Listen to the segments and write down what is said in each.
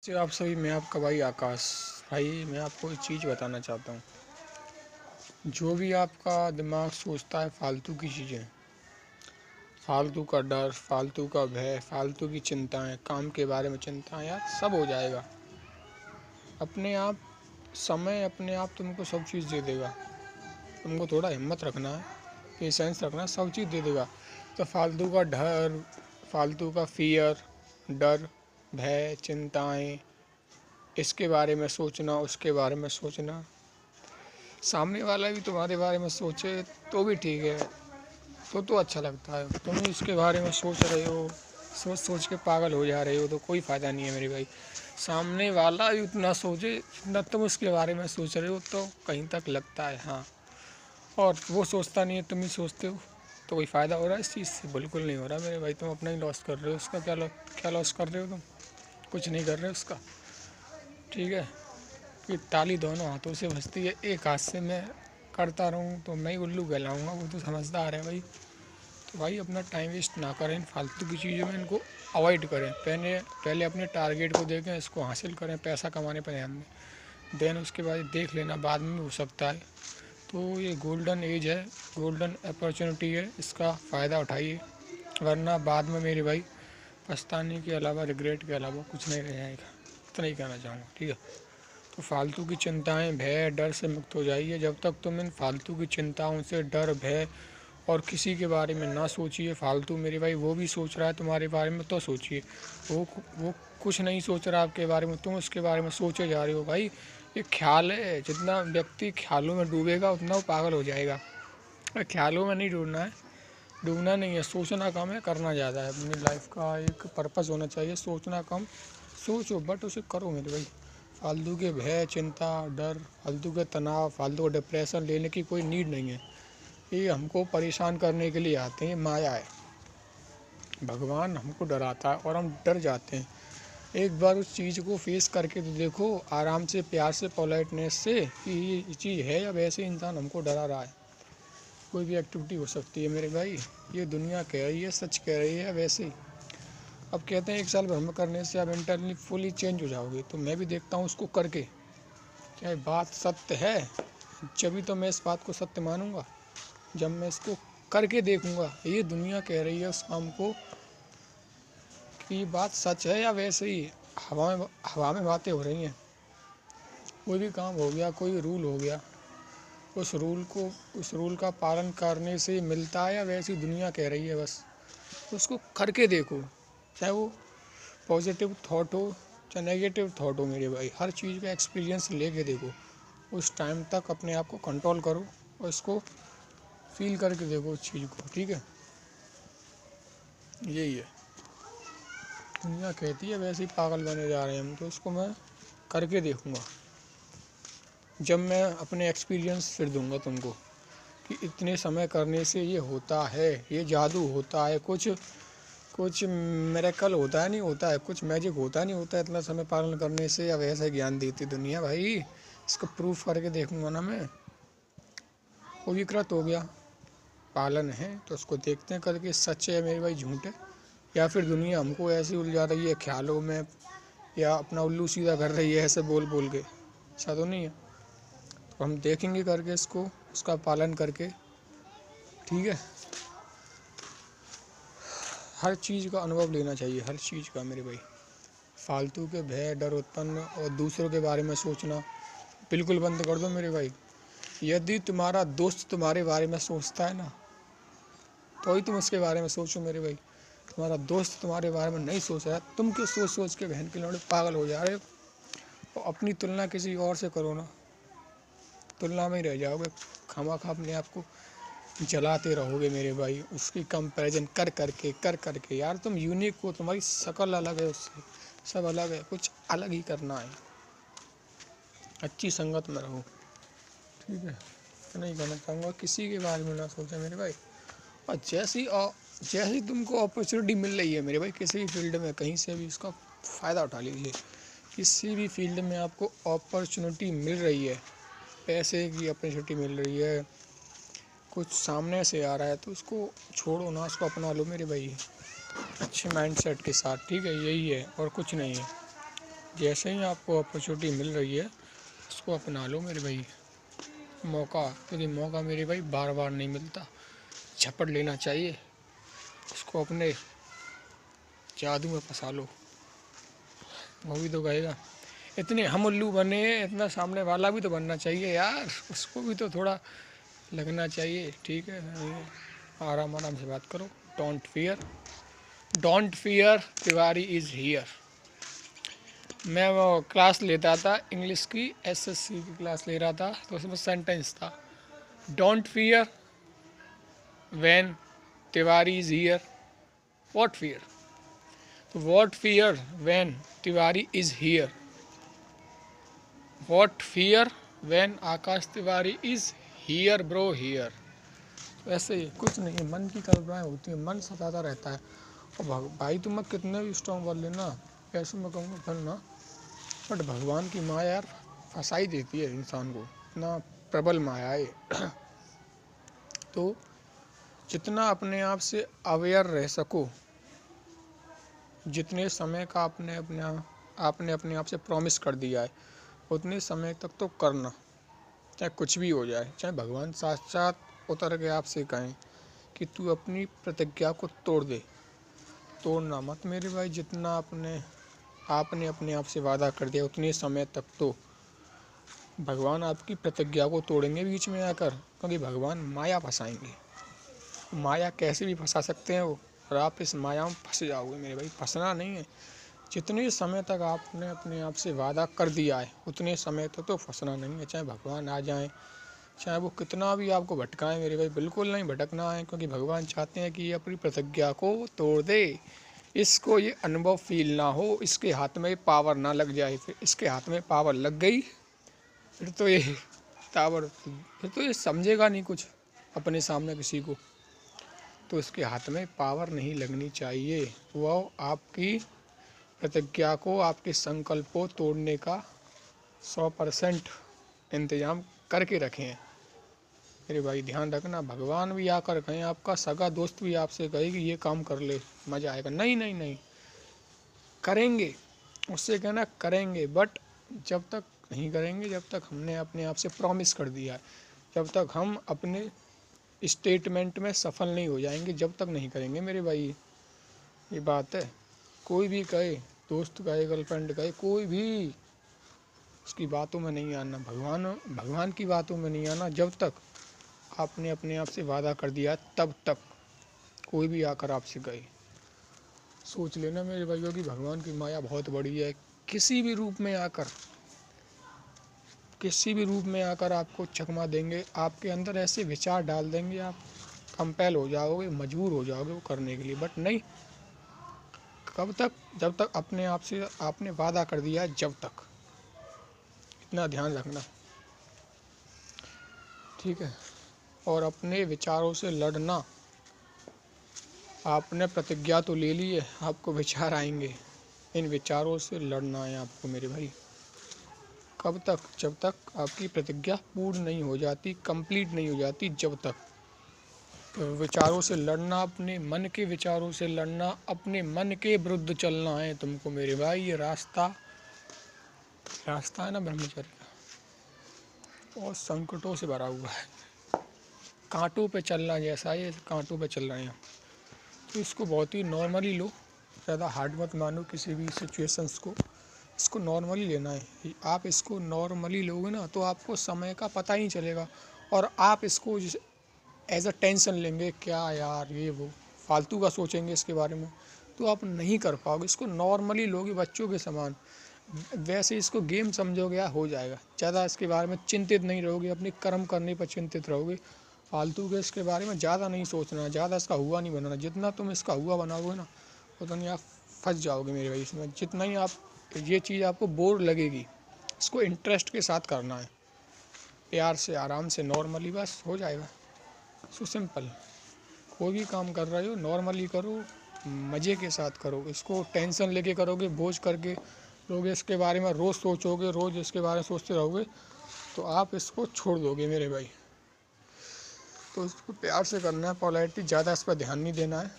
जी आप सभी, मैं आपका भाई आकाश। भाई मैं आपको एक चीज़ बताना चाहता हूँ। जो भी आपका दिमाग सोचता है फालतू की चीज़ें, फालतू का डर, फालतू का भय, फालतू की चिंताएं, काम के बारे में चिंताएं, यार सब हो जाएगा अपने आप। समय अपने आप तुमको सब चीज़ दे देगा। तुमको थोड़ा हिम्मत रखना है, पेशेंस रखना, सब चीज़ दे देगा। तो फालतू का डर, फालतू का फियर, डर, भय, चिंताएं, इसके बारे में सोचना, उसके बारे में सोचना, सामने वाला भी तुम्हारे बारे में सोचे तो भी ठीक है, तो अच्छा लगता है। तुम इसके बारे में सोच रहे हो, सोच सोच के पागल हो जा रहे हो, तो कोई फ़ायदा नहीं है मेरे भाई। सामने वाला भी उतना सोचे जितना तुम उसके बारे में सोच रहे हो, तो कहीं तक लगता है हाँ। और वो सोचता नहीं है, तुम ही सोचते हो, तो कोई फ़ायदा हो रहा है इस चीज़ से? बिल्कुल नहीं हो रहा मेरे भाई। तुम अपना ही लॉस कर रहे हो, उसका क्या लॉस कर रहे हो? तुम कुछ नहीं कर रहे हो उसका। ठीक है कि ताली दोनों हाथों से बजती है, एक हाथ से मैं करता रहूँ तो मैं ही उल्लू कहलाऊँगा, वो तो समझदार है भाई। तो भाई अपना टाइम वेस्ट ना करें फालतू की चीज़ों में, इनको अवॉइड करें। पहले पहले अपने टारगेट को देखें, इसको हासिल करें, पैसा कमाने पर ध्यान दें, देन उसके बाद देख लेना, बाद में हो सकता है। तो ये गोल्डन एज है, गोल्डन अपॉर्चुनिटी है, इसका फ़ायदा उठाइए, वरना बाद में मेरे भाई पछताने के अलावा, रिग्रेट के अलावा कुछ नहीं रह जाएगा। इतना ही कहना चाहूँगा, ठीक है। तो फालतू की चिंताएं, भय, डर से मुक्त हो जाइए। जब तक तुम इन फालतू की चिंताओं से, डर, भय और किसी के बारे में ना सोचिए फालतू मेरे भाई, वो भी सोच रहा है तुम्हारे बारे में तो सोचिए। वो कुछ नहीं सोच रहा आपके बारे में, तुम उसके बारे में सोचे जा रहे हो भाई। ये ख्याल है, जितना व्यक्ति ख्यालों में डूबेगा उतना वो पागल हो जाएगा। ख्यालों में नहीं डूबना है, डूबना नहीं है, सोचना कम है, करना ज़्यादा है। अपनी लाइफ का एक पर्पस होना चाहिए, सोचना कम, सोचो बट उसे करो मेरे भाई। फालतू के भय, चिंता, डर, फालतू के तनाव, फालतू का डिप्रेशन लेने की कोई नीड नहीं है। ये हमको परेशान करने के लिए आते हैं, माया है। भगवान हमको डराता है और हम डर जाते हैं। एक बार उस चीज़ को फेस करके तो देखो, आराम से, प्यार से, पोलाइटनेस से, कि ये चीज़ है या वैसे इंसान हमको डरा रहा है। कोई भी एक्टिविटी हो सकती है मेरे भाई, ये दुनिया कह रही है, सच कह रही है वैसे ही। अब कहते हैं 1 साल ब्रह्म करने से आप इंटरनली फुली चेंज हो जाओगे, तो मैं भी देखता हूँ उसको करके, क्या बात सत्य है, जभी तो मैं इस बात को सत्य मानूंगा जब मैं इसको करके देखूंगा। ये दुनिया कह रही है उस काम को कि बात सच है या वैसे ही हवा में बातें हो रही हैं। कोई भी काम हो गया, कोई रूल हो गया, उस रूल का पालन करने से मिलता है या वैसी दुनिया कह रही है बस। उसको करके देखो, चाहे वो पॉजिटिव थॉट हो चाहे नेगेटिव थॉट हो मेरे भाई, हर चीज़ का एक्सपीरियंस लेके देखो। उस टाइम तक अपने आप को कंट्रोल करो और इसको फील करके देखो उस चीज़ को, ठीक है। यही है, दुनिया कहती है वैसे ही पागल बने जा रहे हैं हम, तो इसको मैं करके देखूँगा। जब मैं अपने एक्सपीरियंस फिर दूंगा तुमको कि इतने समय करने से ये होता है, ये जादू होता है, कुछ कुछ मिरेकल होता है, नहीं होता है, कुछ मैजिक होता नहीं होता है इतना समय पालन करने से, या वैसे ज्ञान देती दुनिया भाई। इसको प्रूफ करके देखूंगा ना मैं। वो विकृत हो गया, पालन है तो उसको देखते हैं करके, सच है मेरे भाई झूठ है, या फिर दुनिया हमको ऐसे उलझा रही है ख्यालों में, या अपना उल्लू सीधा कर रही है ऐसे बोल बोल के। ऐसा तो नहीं है, तो हम देखेंगे करके इसको, उसका पालन करके, ठीक है। हर चीज़ का अनुभव लेना चाहिए, हर चीज़ का मेरे भाई। फालतू के भय, डर उत्पन्न और दूसरों के बारे में सोचना बिल्कुल बंद कर दो मेरे भाई। यदि तुम्हारा दोस्त तुम्हारे बारे में सोचता है ना, तो ही तुम उसके बारे में सोचो मेरे भाई। तुम्हारा दोस्त तुम्हारे बारे में नहीं सोच रहा है, तुम क्यों सोच सोच के बहन के लौड़े पागल हो जा रहे हो? और अपनी तुलना किसी और से करो ना, तुलना में ही रह जाओगे, खामखा अपने आप को जलाते रहोगे मेरे भाई, उसकी कंपैरिजन कर करके। यार तुम यूनिक हो, तुम्हारी शक्ल अलग है उससे, सब अलग है, कुछ अलग ही करना है। अच्छी संगत में रहो, ठीक है। तो नहीं कहना चाहूँगा किसी के बारे में ना सोचें मेरे भाई। और जैसी तुमको अपॉर्चुनिटी मिल रही है मेरे भाई, किसी भी फील्ड में कहीं से भी इसका फ़ायदा उठा लीजिए। किसी भी फील्ड में आपको अपॉर्चुनिटी मिल रही है, पैसे की अपॉर्चुनिटी मिल रही है, कुछ सामने से आ रहा है, तो उसको छोड़ो ना, उसको अपना लो मेरे भाई, अच्छे माइंडसेट के साथ, ठीक है। यही है और कुछ नहीं है। जैसे ही आपको अपॉर्चुनिटी मिल रही है उसको अपना लो मेरे भाई, मौका, क्योंकि मौका मेरे भाई बार बार नहीं मिलता। झपट लेना चाहिए, उसको अपने जादू में फंसा लो। वो भी तो कहेगा इतने हम उल्लू बने, इतना सामने वाला भी तो बनना चाहिए यार, उसको भी तो थोड़ा लगना चाहिए। ठीक है, आराम आराम से बात करो। Don't fear, don't fear, Tiwari is here. मैं वो क्लास लेता था इंग्लिश की, एसएससी की क्लास ले रहा था, तो उसमें सेंटेंस था don't fear when Tiwari is here, what fear, तो what fear when Tiwari is here, what fear when Akash Tiwari is here bro here. तो ऐसे ही कुछ नहीं है, मन की कल्पनाएं होती हैं, मन सताता रहता है। और भाई तुम कितने भी स्ट्रॉन्ग बोल लेना, ऐसे मैं कहूँगा फिर ना, बट भगवान की माया यार फंसा ही देती है इंसान को, इतना प्रबल माया है। तो जितना अपने आप से अवेयर रह सको, जितने समय का आपने अपने आप से प्रॉमिस कर दिया है, उतने समय तक तो करना, चाहे कुछ भी हो जाए, चाहे भगवान साक्षात उतर के आपसे कहें कि तू अपनी प्रतिज्ञा को तोड़ दे, तोड़ना मत मेरे भाई। जितना आपने अपने आप से वादा कर दिया उतने समय तक तो भगवान आपकी प्रतिज्ञा को तोड़ेंगे बीच में आकर, क्योंकि भगवान माया फंसाएंगे। माया कैसे भी फंसा सकते हैं वो, और आप इस माया में फंस जाओगे मेरे भाई। फंसना नहीं है, जितने समय तक आपने अपने आप से वादा कर दिया है उतने समय तक तो फंसना नहीं है। चाहे भगवान आ जाएं, चाहे वो कितना भी आपको भटकाएं मेरे भाई, बिल्कुल नहीं भटकना है, क्योंकि भगवान चाहते हैं कि ये अपनी प्रतिज्ञा को तोड़ दे, इसको ये अनुभव फील ना हो, इसके हाथ में पावर ना लग जाए। फिर इसके हाथ में पावर लग गई फिर तो ये फिर तो ये समझेगा नहीं कुछ अपने सामने किसी को, तो इसके हाथ में पावर नहीं लगनी चाहिए। वो आपकी प्रतिज्ञा को, आपके संकल्प को तोड़ने का 100% इंतजाम करके रखें मेरे भाई। ध्यान रखना, भगवान भी आकर कहें, आपका सगा दोस्त भी आपसे कहे कि ये काम कर ले मज़ा आएगा, नहीं नहीं नहीं, करेंगे, उससे कहना करेंगे, बट जब तक नहीं करेंगे जब तक हमने अपने आप से प्रॉमिस कर दिया है, जब तक हम अपने स्टेटमेंट में सफल नहीं हो जाएंगे, जब तक नहीं करेंगे मेरे भाई। ये बात है, कोई भी कहे, दोस्त कहे, गर्लफ्रेंड कहे, कोई भी उसकी बातों में नहीं आना, भगवान की बातों में नहीं आना। जब तक आपने अपने आप से वादा कर दिया तब तक कोई भी आकर आपसे कहे। सोच लेना मेरे भाइयों की भगवान की माया बहुत बड़ी है। किसी भी रूप में आकर आपको चकमा देंगे, आपके अंदर ऐसे विचार डाल देंगे, आप कंपेल हो जाओगे, मजबूर हो जाओगे वो करने के लिए। बट नहीं, कब तक, जब तक अपने आप से आपने वादा कर दिया है, जब तक, इतना ध्यान रखना, ठीक है। और अपने विचारों से लड़ना, आपने प्रतिज्ञा तो ले ली है, आपको विचार आएंगे, इन विचारों से लड़ना है आपको मेरे भाई। कब तक, जब तक आपकी प्रतिज्ञा पूर्ण नहीं हो जाती, कंप्लीट नहीं हो जाती, जब तक। तो विचारों से लड़ना, अपने मन के विचारों से लड़ना, अपने मन के विरुद्ध चलना है तुमको मेरे भाई। ये रास्ता है ना ब्रह्मचर्य का, और संकटों से भरा हुआ है, कांटों पे चलना जैसा है, कांटों पे चल रहे हैं। तो इसको बहुत ही नॉर्मली लो, ज़्यादा हार्ड मत मानो किसी भी सिचुएशंस को, इसको नॉर्मली लेना है। आप इसको नॉर्मली लोगे ना तो आपको समय का पता ही नहीं चलेगा, और आप इसको एज अ टेंशन लेंगे, क्या यार ये वो फालतू का सोचेंगे इसके बारे में, तो आप नहीं कर पाओगे। इसको नॉर्मली लोगे, बच्चों के समान, वैसे इसको गेम समझोगे, या हो जाएगा। ज़्यादा इसके बारे में चिंतित नहीं रहोगे, अपने कर्म करने पर चिंतित रहोगे, फालतू के इसके बारे में ज़्यादा नहीं सोचना, ज़्यादा इसका हुआ नहीं बनाना। जितना तुम इसका हुआ बनाओगे ना उतना नहीं आप फंस जाओगे मेरे भाई इसमें। जितना ही आप, ये चीज़ आपको बोर लगेगी, इसको इंटरेस्ट के साथ करना है, प्यार से, आराम से, नॉर्मली, बस हो जाएगा। सो सिंपल, कोई भी काम कर रहे हो नॉर्मली करो, मज़े के साथ करो। इसको टेंशन लेके करोगे, बोझ करके लोगे, इसके बारे में रोज़ सोचोगे, रोज़ इसके बारे में सोचते रहोगे, तो आप इसको छोड़ दोगे मेरे भाई। तो इसको प्यार से करना है, पोलैरिटी ज़्यादा इस पर ध्यान नहीं देना है,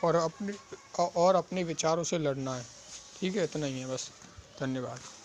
और अपने विचारों से लड़ना है, ठीक है। इतना ही है बस। धन्यवाद।